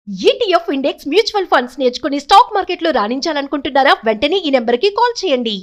ETF index mutual funds నేర్చుకుని stock మార్కెట్లో రాణించాలనుకుంటున్నారా? వెంటనే ఈ నెంబర్కి కాల్ చేయండి.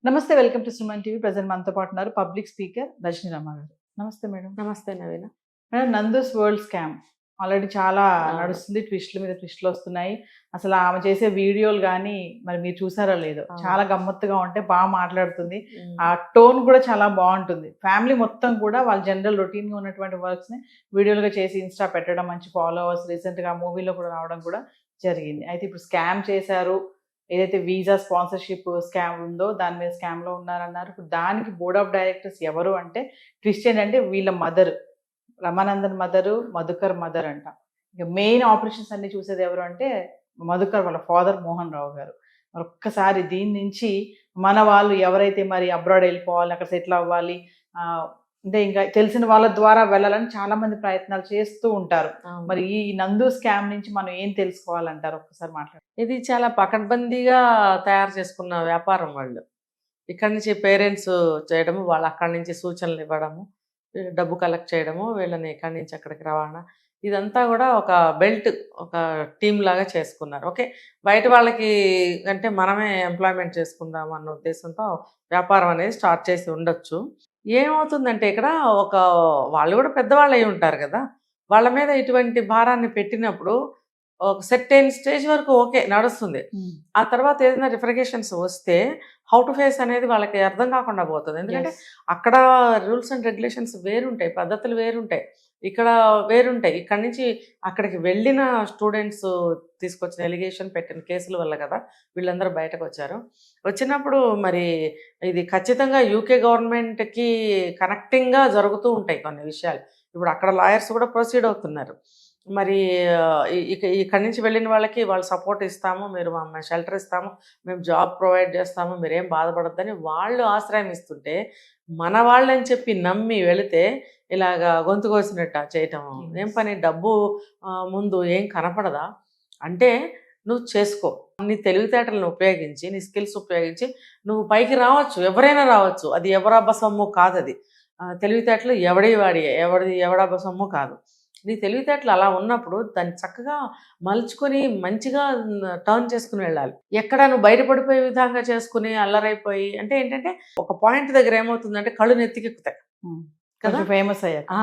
నమస్తే, welcome to Suman TV. Present మనతో పాటు ఉన్నారు పబ్లిక్ స్పీకర్ రజనీ రమ గారు. నమస్తే మేడం. నమస్తే Naveena. Madam, Nandu's world scam already చాలా నడుస్తుంది, ట్విస్ట్ల మీద ట్విస్ట్లు వస్తున్నాయి. అసలు ఆమె చేసే వీడియోలు కానీ మరి మీరు చూసారో లేదో, చాలా గమ్మత్తుగా ఉంటే బాగా మాట్లాడుతుంది. ఆ టోన్ కూడా చాలా బాగుంటుంది. ఫ్యామిలీ మొత్తం కూడా వాళ్ళ జనరల్ రొటీన్ గా ఉన్నటువంటి వర్క్స్ ని వీడియోలుగా చేసి ఇన్స్టా పెట్టడం, మంచి ఫాలోవర్స్, రీసెంట్ గా మూవీలో కూడా రావడం కూడా జరిగింది. అయితే ఇప్పుడు స్కామ్ చేశారు, ఏదైతే వీసా స్పాన్సర్షిప్ స్కామ్ ఉందో దాని మీద స్కామ్ లో ఉన్నారన్నారు. ఇప్పుడు దానికి బోర్డ్ ఆఫ్ డైరెక్టర్స్ ఎవరు అంటే ట్విస్ట్ ఏంటంటే వీళ్ళ మదర్, రమానందన్ మదరు, మధుకర్ మదర్ అంట. ఇక మెయిన్ ఆపరేషన్స్ అన్ని చూసేది ఎవరు అంటే మధుకర్ వాళ్ళ ఫాదర్ మోహన్ రావు గారు. మరి ఒక్కసారి దీని నుంచి మన వాళ్ళు ఎవరైతే మరి అబ్రాడ్ వెళ్ళిపోవాలి, అక్కడ సెటిల్ అవ్వాలి, అంటే ఇంకా తెలిసిన వాళ్ళ ద్వారా వెళ్ళాలని చాలా మంది ప్రయత్నాలు చేస్తూ ఉంటారు. మరి ఈ నందు స్కామ్ నుంచి మనం ఏం తెలుసుకోవాలంటారు? ఒక్కసారి మాట్లాడు. ఇది చాలా పకడ్బందీగా తయారు చేసుకున్న వ్యాపారం. వాళ్ళు ఇక్కడి నుంచి పేరెంట్స్ చేయడము, వాళ్ళు అక్కడి నుంచి సూచనలు ఇవ్వడము, డబ్బు కలెక్ట్ చేయడము, వీళ్ళని ఇక్కడి నుంచి అక్కడికి రవాణా, ఇదంతా కూడా ఒక బెల్ట్, ఒక టీమ్ లాగా చేసుకున్నారు. ఓకే, బయట వాళ్ళకి అంటే మనమే ఎంప్లాయ్మెంట్ చేసుకుందాం అన్న ఉద్దేశంతో వ్యాపారం అనేది స్టార్ట్ చేసి ఉండొచ్చు. ఏమవుతుందంటే ఇక్కడ వాళ్ళు కూడా పెద్దవాళ్ళు అయి ఉంటారు కదా, వాళ్ళ మీద ఇటువంటి భారాన్ని పెట్టినప్పుడు ఒక సెర్టైన్ స్టేజ్ వరకు ఓకే నడుస్తుంది. ఆ తర్వాత ఏదైనా రిఫరికేషన్స్ వస్తే హౌ టు ఫేస్ అనేది వాళ్ళకి అర్థం కాకుండా పోతుంది. ఎందుకంటే అక్కడ రూల్స్ అండ్ రెగ్యులేషన్స్ వేరుంటాయి, పద్ధతులు వేరుంటాయి, ఇక్కడ వేరుంటాయి. ఇక్కడ నుంచి అక్కడికి వెళ్ళిన స్టూడెంట్స్ తీసుకొచ్చిన ఎలిగేషన్ పెట్టిన కేసుల వల్ల కదా వీళ్ళందరూ బయటకు వచ్చారు. వచ్చినప్పుడు మరి ఇది ఖచ్చితంగా యూకే గవర్నమెంట్కి కనెక్టింగ్గా జరుగుతూ ఉంటాయి కొన్ని విషయాలు. ఇప్పుడు అక్కడ లాయర్స్ కూడా ప్రొసీడ్ అవుతున్నారు. మరి ఇక్కడి నుంచి వెళ్ళిన వాళ్ళకి వాళ్ళు సపోర్ట్ ఇస్తాము, మీరు మా షెల్టర్ ఇస్తాము, మేము జాబ్ ప్రొవైడ్ చేస్తాము, మీరేం బాధపడద్దని వాళ్ళు ఆశ్రయం ఇస్తుంటే మన వాళ్ళని చెప్పి నమ్మి వెళితే ఇలాగా గొంతు కోసినట్టు చేయటం ఏం పని? డబ్బు ముందు ఏం కనపడదా? అంటే నువ్వు చేసుకో, నీ తెలివితేటలను ఉపయోగించి, నీ స్కిల్స్ ఉపయోగించి నువ్వు పైకి రావచ్చు, ఎవరైనా రావచ్చు. అది ఎవరబ్బ సొమ్ము కాదు, అది తెలివితేటలు ఎవడబ్బ సొమ్ము కాదు. నీ తెలివితేటలు అలా ఉన్నప్పుడు దాన్ని చక్కగా మలుచుకొని మంచిగా టర్న్ చేసుకుని వెళ్ళాలి. ఎక్కడ నువ్వు బయటపడిపోయే విధంగా చేసుకుని అల్లరైపోయి అంటే ఏంటంటే ఒక పాయింట్ దగ్గర ఏమవుతుందంటే కళ్ళు నెత్తికెక్కుతాయి కదా, ఫేమస్ అయ్యాక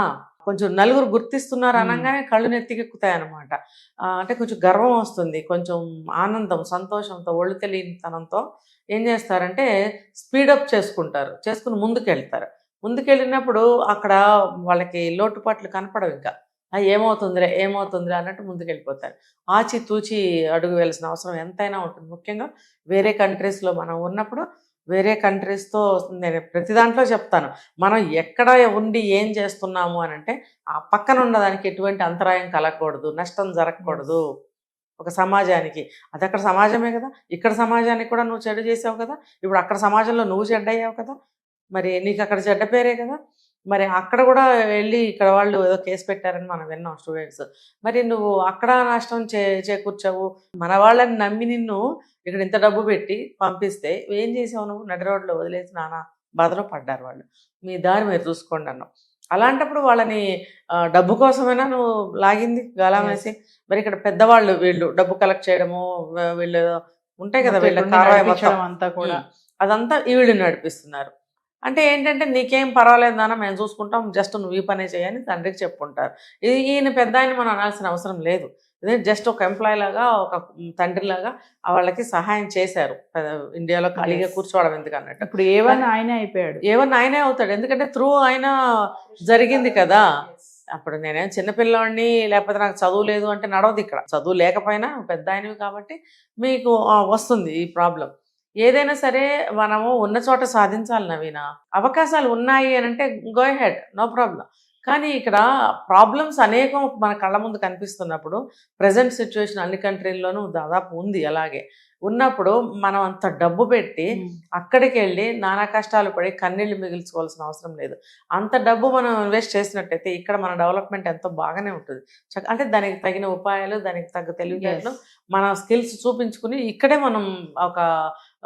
కొంచెం నలుగురు గుర్తిస్తున్నారు అనగానే కళ్ళు నెత్తికెక్కుతాయి అనమాట. అంటే కొంచెం గర్వం వస్తుంది, కొంచెం ఆనందం, సంతోషంతో, ఒళ్ళు తెలియనితనంతో ఏం చేస్తారంటే స్పీడప్ చేసుకుని ముందుకెళ్ళినప్పుడు అక్కడ వాళ్ళకి లోటుపాట్లు కనపడవు. ఇంకా ఏమవుతుందిలే అన్నట్టు ముందుకెళ్ళిపోతారు. ఆచితూచి అడుగు వేయాల్సిన అవసరం ఎంతైనా ఉంటుంది. ముఖ్యంగా వేరే కంట్రీస్లో మనం ఉన్నప్పుడు, వేరే కంట్రీస్తో నేను ప్రతి దాంట్లో చెప్తాను, మనం ఎక్కడ ఉండి ఏం చేస్తున్నాము అని అంటే ఆ పక్కన ఉన్నదానికి ఎటువంటి అంతరాయం కలగకూడదు, నష్టం జరగకూడదు ఒక సమాజానికి. అది అక్కడ సమాజమే కదా, ఇక్కడ సమాజానికి కూడా నువ్వు చెడు చేసావు కదా, ఇప్పుడు అక్కడ సమాజంలో నువ్వు చెడ్డయ్యావు కదా, మరి నీకు అక్కడ చెడ్డ పేరే కదా. మరి అక్కడ కూడా వెళ్ళి ఇక్కడ వాళ్ళు ఏదో కేసు పెట్టారని మనం విన్నాం స్టూడెంట్స్. మరి నువ్వు అక్కడ నష్టం చేకూర్చావు. మన వాళ్ళని నమ్మి నిన్ను ఇక్కడ ఇంత డబ్బు పెట్టి పంపిస్తే ఏం చేసావు? నువ్వు నడి రోడ్లో వదిలేసి నానా బాధలో పడ్డారు వాళ్ళు. మీ దారి మీరు చూసుకోండి అన్నావు. అలాంటప్పుడు వాళ్ళని డబ్బు కోసమైనా నువ్వు లాగింది గాలం వేసి. మరి ఇక్కడ పెద్దవాళ్ళు వీళ్ళు డబ్బు కలెక్ట్ చేయడము, వీళ్ళు ఉంటాయి కదా, వీళ్ళ అంతా కూడా అదంతా వీళ్ళు నడిపిస్తున్నారు. అంటే ఏంటంటే నీకేం పర్వాలేదు నాన్న, మేము చూసుకుంటాం, జస్ట్ నువ్వు ఈ పనే చేయని తండ్రికి చెప్పుకుంటారు. ఈయన పెద్ద ఆయన మనం అనాల్సిన అవసరం లేదు. ఇదే జస్ట్ ఒక ఎంప్లాయీ లాగా, ఒక తండ్రిలాగా వాళ్ళకి సహాయం చేశారు. ఇండియాలో ఖాళీగా కూర్చోవడం ఎందుకన్నట్టు. ఇప్పుడు ఏవన్నా ఆయనే అయిపోయాడు, ఏవన్నా ఆయనే అవుతాడు. ఎందుకంటే త్రూ ఆయన జరిగింది కదా. అప్పుడు నేనేం చిన్నపిల్లవాడిని, లేకపోతే నాకు చదువు లేదు అంటే నడవదు. ఇక్కడ చదువు లేకపోయినా పెద్ద ఆయనవి కాబట్టి మీకు వస్తుంది ఈ ప్రాబ్లం. ఏదైనా సరే మనము ఉన్న చోట సాధించాలి నవీన. అవకాశాలు ఉన్నాయి అని అంటే గో హెడ్, నో ప్రాబ్లం. కానీ ఇక్కడ ప్రాబ్లమ్స్ అనేకం మన కళ్ళ ముందు కనిపిస్తున్నప్పుడు, ప్రజెంట్ సిచ్యువేషన్ అన్ని కంట్రీల్లోనూ దాదాపు ఉంది. అలాగే ఉన్నప్పుడు మనం అంత డబ్బు పెట్టి అక్కడికి వెళ్ళి నానా కష్టాలు పడి కన్నీళ్లు మిగిల్చుకోవాల్సిన అవసరం లేదు. అంత డబ్బు మనం ఇన్వెస్ట్ చేసినట్టయితే ఇక్కడ మన డెవలప్మెంట్ ఎంతో బాగానే ఉంటుంది. అంటే దానికి తగిన ఉపాయాలు, దానికి తగ్గ తెలివితేటలు, మన స్కిల్స్ చూపించుకుని ఇక్కడే మనం ఒక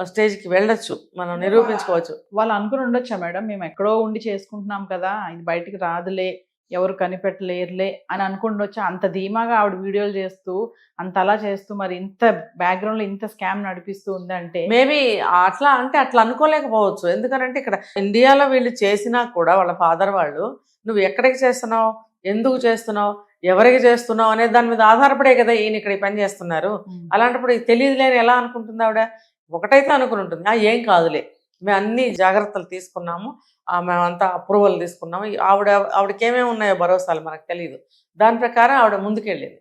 స్టేజ్కి వెళ్ళొచ్చు, మనం నిరూపించుకోవచ్చు. వాళ్ళు అనుకుని ఉండొచ్చా మేడం, మేము ఎక్కడో ఉండి చేసుకుంటున్నాం కదా, ఇది బయటికి రాదులే, ఎవరు కనిపెట్టలేరులే అని అనుకుండొచ్చా? అంత ధీమాగా ఆవిడ వీడియోలు చేస్తూ అంత అలా చేస్తూ మరి ఇంత బ్యాక్గ్రౌండ్ లో ఇంత స్కామ్ నడిపిస్తూ ఉందంటే మేబీ అట్లా అంటే అట్లా అనుకోలేకపోవచ్చు. ఎందుకనంటే ఇక్కడ ఇండియాలో వీళ్ళు చేసినా కూడా వాళ్ళ ఫాదర్ వాళ్ళు, నువ్వు ఎక్కడికి చేస్తున్నావు, ఎందుకు చేస్తున్నావు, ఎవరికి చేస్తున్నావు అనే దాని మీద ఆధారపడే కదా ఈయన ఇక్కడ ఈ పని చేస్తున్నారు. అలాంటప్పుడు ఇది తెలియదులేని ఎలా అనుకుంటుంది ఆవిడ? ఒకటైతే అనుకుని ఉంటుంది, ఏం కాదులే, మేము అన్ని జాగ్రత్తలు తీసుకున్నాము, మేమంతా అప్రూవల్ తీసుకున్నాము, ఆవిడకి ఏమేమి ఉన్నాయో భరోసాలు మనకు తెలియదు, దాని ప్రకారం ఆవిడ ముందుకెళ్ళింది.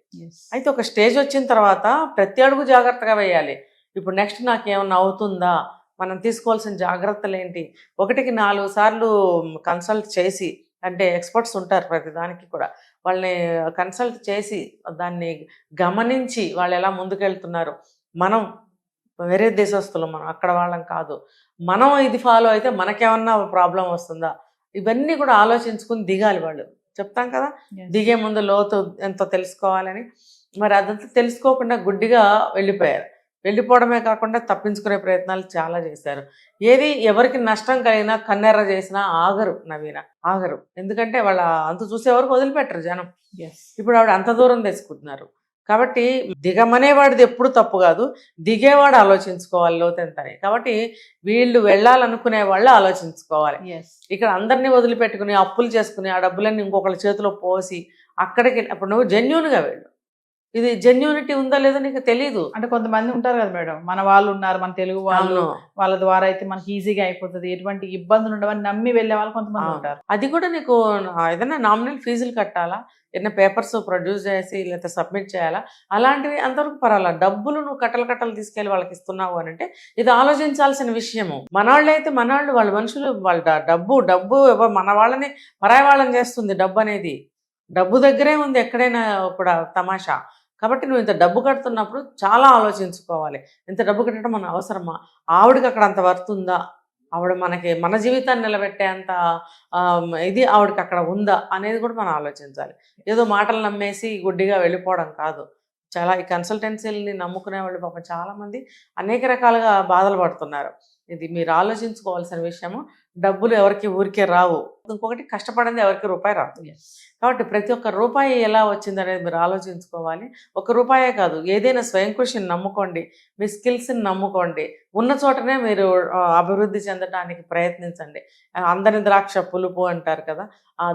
అయితే ఒక స్టేజ్ వచ్చిన తర్వాత ప్రతి అడుగు జాగ్రత్తగా వేయాలి. ఇప్పుడు నెక్స్ట్ నాకేమన్నా అవుతుందా, మనం తీసుకోవాల్సిన జాగ్రత్తలు ఏంటి, 1కి 4 సార్లు కన్సల్ట్ చేసి, అంటే ఎక్స్పర్ట్స్ ఉంటారు ప్రతి దానికి కూడా, వాళ్ళని కన్సల్ట్ చేసి దాన్ని గమనించి వాళ్ళు ఎలా ముందుకెళ్తున్నారు, మనం వేరే దేశస్తులు, మనం అక్కడ వాళ్ళం కాదు, మనం ఇది ఫాలో అయితే మనకేమన్నా ప్రాబ్లం వస్తుందా, ఇవన్నీ కూడా ఆలోచించుకుని దిగాలి. వాళ్ళు చెప్తాం కదా దిగే ముందు లోతు ఎంతో తెలుసుకోవాలని. మరి అదంతా తెలుసుకోకుండా గుడ్డిగా వెళ్ళిపోవడమే కాకుండా తప్పించుకునే ప్రయత్నాలు చాలా చేశారు. ఏది ఎవరికి నష్టం కలిగినా కన్నెర్ర చేసినా ఆగరు, నవీన ఆగరు. ఎందుకంటే వాళ్ళ అంత చూసేవరకు వదిలిపెట్టరు జనం. ఇప్పుడు ఆవిడ అంత దూరం తెచ్చుకుంటున్నారు కాబట్టి దిగమనేవాడిది ఎప్పుడు తప్పు కాదు, దిగేవాడు ఆలోచించుకోవాలి లోతెంతని. కాబట్టి వీళ్ళు వెళ్ళాలనుకునే వాళ్ళు ఆలోచించుకోవాలి. ఇక్కడ అందరినీ వదిలిపెట్టుకుని అప్పులు చేసుకుని ఆ డబ్బులన్నీ ఇంకొకళ్ళ చేతిలో పోసి అక్కడికి అప్పుడు నువ్వు జెన్యూన్గా వెళ్ళు. ఇది జెన్యూనిటీ ఉందా లేదో నీకు తెలియదు. అంటే కొంతమంది ఉంటారు కదా మేడం, మన వాళ్ళు ఉన్నారు, మన తెలుగు వాళ్ళు, వాళ్ళ ద్వారా అయితే మనకి ఈజీగా అయిపోతుంది, ఎటువంటి ఇబ్బందులు ఉండవని నమ్మి వెళ్ళే వాళ్ళు కొంతమంది ఉంటారు. అది కూడా నీకు ఏదైనా నామినల్ ఫీజులు కట్టాలా, ఏదైనా పేపర్స్ ప్రొడ్యూస్ చేసి లేకపోతే సబ్మిట్ చేయాలా, అలాంటివి అంతవరకు పర్వాలా. డబ్బులు నువ్వు కట్టలు తీసుకెళ్ళి వాళ్ళకి ఇస్తున్నావు అని అంటే ఇది ఆలోచించాల్సిన విషయము. మనవాళ్ళు అయితే మనవాళ్ళు, వాళ్ళ మనుషులు, వాళ్ళ డబ్బు మన వాళ్ళని పరాయి వాళ్ళని చేస్తుంది. డబ్బు అనేది డబ్బు దగ్గరే ఉంది ఎక్కడైనా కూడా తమాషా. కాబట్టి నువ్వు ఇంత డబ్బు కడుతున్నప్పుడు చాలా ఆలోచించుకోవాలి, ఇంత డబ్బు కట్టడం మన అవసరమా, ఆవిడకి అక్కడ అంత వర్త్ ఉందా, ఆవిడ మన జీవితాన్ని నిలబెట్టేంత ఇది ఆవిడకి అక్కడ ఉందా అనేది కూడా మనం ఆలోచించాలి. ఏదో మాటలు నమ్మేసి గుడ్డిగా వెళ్ళిపోవడం కాదు. చాలా ఈ కన్సల్టెన్సీలని నమ్ముకునే వాళ్ళు పాపం చాలామంది అనేక రకాలుగా బాధలు పడుతున్నారు. ఇది మీరు ఆలోచించుకోవాల్సిన విషయము. డబ్బులు ఎవరికి ఊరికే రావు, ఇంకొకటి కష్టపడింది ఎవరికి రూపాయి రాదు. కాబట్టి ప్రతి ఒక్క రూపాయి ఎలా వచ్చిందనేది మీరు ఆలోచించుకోవాలి. ₹1 కాదు, ఏదైనా స్వయం కృషిని నమ్ముకోండి, మీ స్కిల్స్ని నమ్ముకోండి, ఉన్న చోటనే మీరు అభివృద్ధి చెందడానికి ప్రయత్నించండి. అందరి ద్రాక్ష పులుపు అంటారు కదా,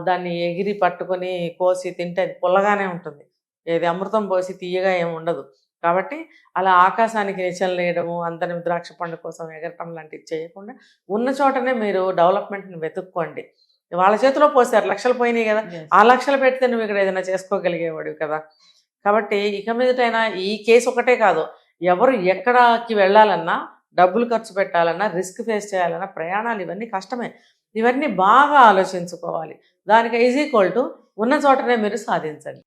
దాన్ని ఎగిరి పట్టుకొని కోసి తింటే పుల్లగానే ఉంటుంది, ఏది అమృతం పోసి తీయగా ఏమి ఉండదు. కాబట్టి అలా ఆకాశానికి నిచ్చెనలు వేయడము, అందరి ద్రాక్ష పండు కోసం ఎగరటం లాంటివి చేయకుండా ఉన్న చోటనే మీరు డెవలప్మెంట్ని వెతుక్కోండి. వాళ్ళ చేతిలో పోసారు, లక్షలు పోయినాయి కదా, ఆ లక్షలు పెడితే నువ్వు ఇక్కడ ఏదైనా చేసుకోగలిగేవాడు కదా. కాబట్టి ఇక మీదటైనా ఈ కేసు ఒకటే కాదు, ఎవరు ఎక్కడికి వెళ్ళాలన్నా, డబ్బులు ఖర్చు పెట్టాలన్నా, రిస్క్ ఫేస్ చేయాలన్నా, ప్రయాణాలు ఇవన్నీ కష్టమే, ఇవన్నీ బాగా ఆలోచించుకోవాలి. దానికి ఈజ్ ఈక్వల్ టు ఉన్న చోటనే మీరు సాధించండి.